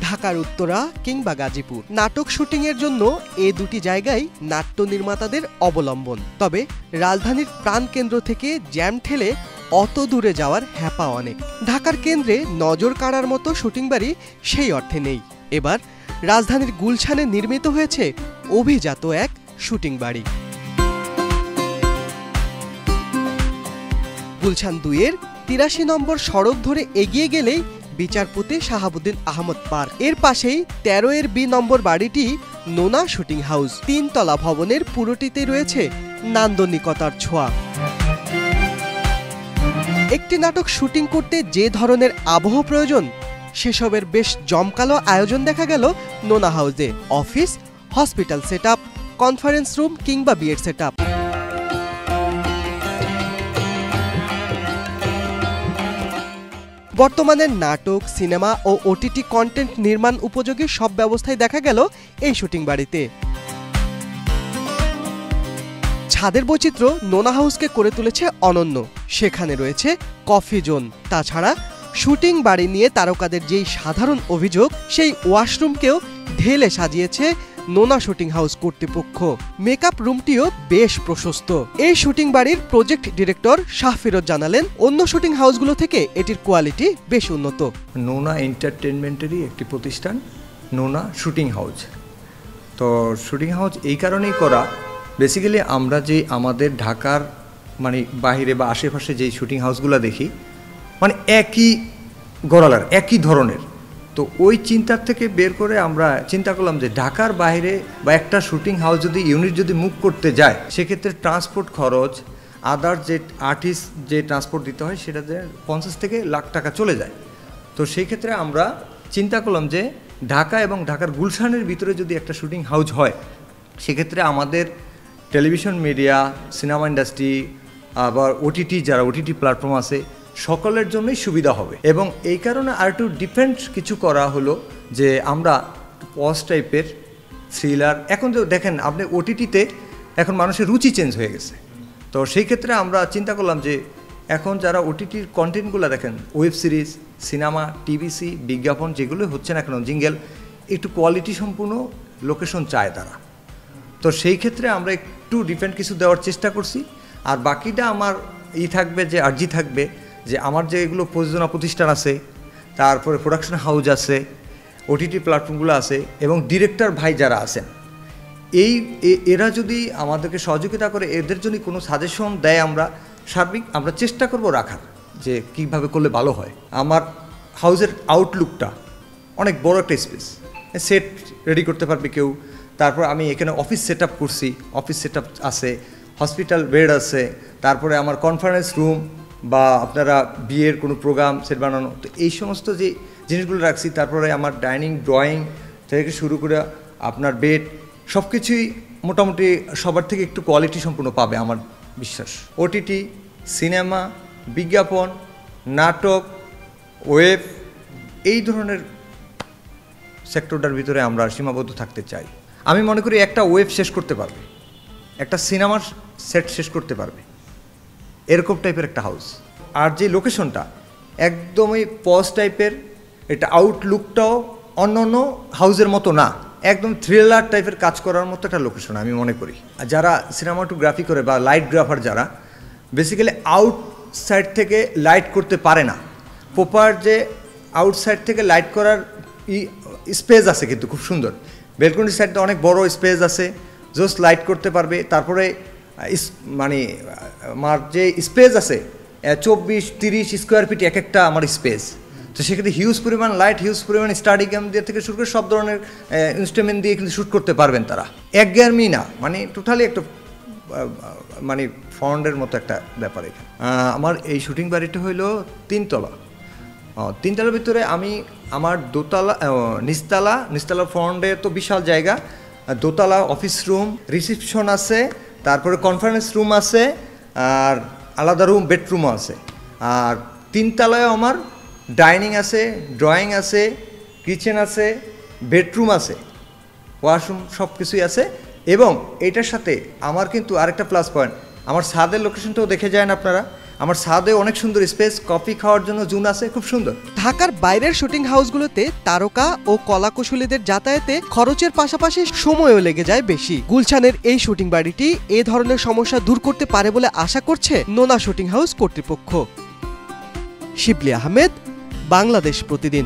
ঢাকার উত্তরা কিংবা গাজীপুর। নাটক শুটিংয়ের জন্য এ দুটি জায়গায় নাট্য নির্মাতাদের অবলম্বন। তবে রাজধানীর প্রাণকেন্দ্র থেকে জ্যাম ঠেলে অত দূরে যাওয়ার হ্যাপা অনেক। ঢাকার কেন্দ্রে নজর কাড়ার মতো শুটিং বাড়ি সেই অর্থে নেই। এবার রাজধানীর গুলশানে নির্মিত হয়েছে অভিজাত এক শুটিং বাড়ি। গুলশান ২-এর ৮৩ নম্বর সড়ক ধরে এগিয়ে গেলেই বিচারপতি শাহাবুদ্দিন আহমদ পার্ক। এর পাশেই ১৩-এর বি নম্বর বাড়িটি নোনা শুটিং হাউস। ৩ তলা ভবনের পুরোটিতে রয়েছে নান্দনিকতার ছোঁয়া। একটি নাটক শুটিং করতে যে ধরনের আবহ প্রয়োজন সেসবের বেশ জমকালো আয়োজন দেখা গেল নোনা হাউসে। Office, hospital setup, conference room কিংবা বিয়ের সেটআপ। বর্তমানে নাটক, সিনেমা ও ওটিটি কন্টেন্ট নির্মাণ উপযোগী সব ব্যবস্থাই দেখা গেল এই শুটিং বাড়িতে। ছাদের বৈচিত্র্য নোনা হাউসকে করে তুলেছে অনন্য। সেখানে রয়েছে কফি জোন। তাছাড়া শুটিং বাড়ি নিয়ে তারকাদের যেই সাধারণ অভিযোগ, সেই ওয়াশরুমকেও ঢেলে সাজিয়েছে নোনা শুটিং হাউস কর্তৃপক্ষ। মেকআপ রুমটিও বেশ প্রশস্ত। এই শুটিং বাড়ির প্রজেক্ট ডিরেক্টর শাহফিরোজ জানালেন, অন্য শুটিং হাউসগুলো থেকে এটির কোয়ালিটি বেশ উন্নত। নোনা এন্টারটেনমেন্টেরই একটি প্রতিষ্ঠান নোনা শুটিং হাউস। তো শুটিং হাউস এই কারণেই করা, বেসিক্যালি আমরা যে আমাদের ঢাকার মানে বাহিরে বা আশেপাশে যেই শুটিং হাউসগুলো দেখি, মানে একই গড়ালার একই ধরনের। তো ওই চিন্তার থেকে বের করে আমরা চিন্তা করলাম যে ঢাকার বাইরে বা একটা শুটিং হাউস যদি ইউনিট যদি মুভ করতে যায়, সেক্ষেত্রে ট্রান্সপোর্ট খরচ, আদার যে আর্টিস্ট যে ট্রান্সপোর্ট দিতে হয়, সেটাতে 50 থেকে লাখ টাকা চলে যায়। তো সেই ক্ষেত্রে আমরা চিন্তা করলাম যে ঢাকা এবং ঢাকার গুলশানের ভিতরে যদি একটা শুটিং হাউস হয়, সেক্ষেত্রে আমাদের টেলিভিশন মিডিয়া, সিনেমা ইন্ডাস্ট্রি, আবার ওটিটি যারা ওটিটি প্ল্যাটফর্ম আছে, সকলের জন্যই সুবিধা হবে। এবং এই কারণে আর একটু ডিফারেন্ট কিছু করা হলো যে আমরা পজ টাইপের থ্রিলার, এখন তো দেখেন আপনি ওটিটিতে এখন মানুষের রুচি চেঞ্জ হয়ে গেছে। তো সেই ক্ষেত্রে আমরা চিন্তা করলাম যে এখন যারা ওটিটির কন্টেন্টগুলো দেখেন, ওয়েব সিরিজ, সিনেমা, টিভিসি, বিজ্ঞাপন যেগুলো হচ্ছে না কেন, জিঙ্গেল, একটু কোয়ালিটি সম্পূর্ণ লোকেশন চায় তারা। তো সেই ক্ষেত্রে আমরা একটু ডিফারেন্ট কিছু দেওয়ার চেষ্টা করছি। আর বাকিটা আমার থাকবে যে আর্জি থাকবে যে আমার যে এগুলো প্রযোজনা প্রতিষ্ঠান আছে, তারপরে প্রোডাকশন হাউস আছে, ওটিটি প্ল্যাটফর্মগুলো আছে, এবং ডিরেক্টর ভাই যারা আছেন, এরা যদি আমাদেরকে সহযোগিতা করে, এদের জন্য কোনো সাজেশন দেয়, আমরা সার্বিক আমরা চেষ্টা করব রাখার যে কীভাবে করলে ভালো হয়। আমার হাউসের আউটলুকটা অনেক বড় একটা স্পেস, সেট রেডি করতে পারবে কেউ। তারপর আমি এখানে অফিস সেট আপ করছি, অফিস সেট আপ আছে, হসপিটাল বেড আছে, তারপরে আমার কনফারেন্স রুম বা আপনারা বিয়ের কোনো প্রোগ্রাম সেট বানানো, তো এই সমস্ত যে জিনিসগুলো রাখছি। তারপরে আমার ডাইনিং, ড্রয়িং থেকে শুরু করে আপনার বেড, সব কিছুই মোটামুটি সবার থেকে একটু কোয়ালিটি সম্পূর্ণ পাবে আমার বিশ্বাস। ওটিটি, সিনেমা, বিজ্ঞাপন, নাটক, ওয়েব, এই ধরনের সেক্টরটার ভিতরে আমরা সীমাবদ্ধ থাকতে চাই। আমি মনে করি একটা ওয়েব শেষ করতে পারবে, একটা সিনেমার সেট শেষ করতে পারবে, এরকম টাইপের একটা হাউস। আর যে লোকেশনটা একদমই পজ টাইপের, এটা আউটলুকটাও অন্য অন্য হাউসের মতো না, একদম থ্রিলার টাইপের কাজ করার মতো একটা লোকেশন আমি মনে করি। যারা সিনেমাটোগ্রাফি করে বা লাইটগ্রাফার যারা, বেসিক্যালি আউটসাইড থেকে লাইট করতে পারে না, প্রপার যে আউটসাইড থেকে লাইট করার স্পেস আছে, কিন্তু খুব সুন্দর বেলকনির সাইডটা অনেক বড় স্পেস আছে, জাস্ট লাইট করতে পারবে। তারপরে মানে আমার যে স্পেস আছে 24-30 স্কোয়ার ফিট এক একটা আমার স্পেস। তো সেক্ষেত্রে হিউজ পরিমাণ লাইট, হিউজ পরিমাণ স্টাডি ক্যাম দিয়ে থেকে শুরু করে সব ধরনের ইনস্ট্রুমেন্ট দিয়ে কিন্তু শ্যুট করতে পারবেন তারা। একঘেয়েমি না, মানে টোটালি একটা মানে ফন্ডের মতো একটা ব্যাপার এখানে। আমার এই শুটিং বাড়িটা হইল 3 তলা। 3 তলার ভিতরে আমি আমার দোতলা, নিচতলা ফ্রন্টে তো বিশাল জায়গা, দোতলা অফিস রুম, রিসেপশন আছে, তারপরে কনফারেন্স রুম আছে, আর আলাদা রুম বেডরুমও আছে। আর 3 তলায় আমার ডাইনিং আছে, ড্রয়িং আছে, কিচেন আছে, বেডরুম আছে, ওয়াশরুম, সব কিছুই আছে। এবং এটার সাথে আমার কিন্তু আরেকটা প্লাস পয়েন্ট, আমার ছাদের লোকেশনটাও দেখে যান আপনারা, আমার ছাদে অনেক সুন্দর স্পেস, কফি খাওয়ার জন্য জুন আছে, খুব সুন্দর। ঢাকার বাইরের শুটিং হাউসগুলোতে তারকা ও কলাকুশলীদের যাতায়াতে খরচের পাশাপাশি সময়ও লেগে যায় বেশি। গুলশানের এই শুটিং বাড়িটি এ ধরনের সমস্যা দূর করতে পারে বলে আশা করছে নোনা শুটিং হাউস কর্তৃপক্ষ। শিবলি আহমেদ, বাংলাদেশ প্রতিদিন।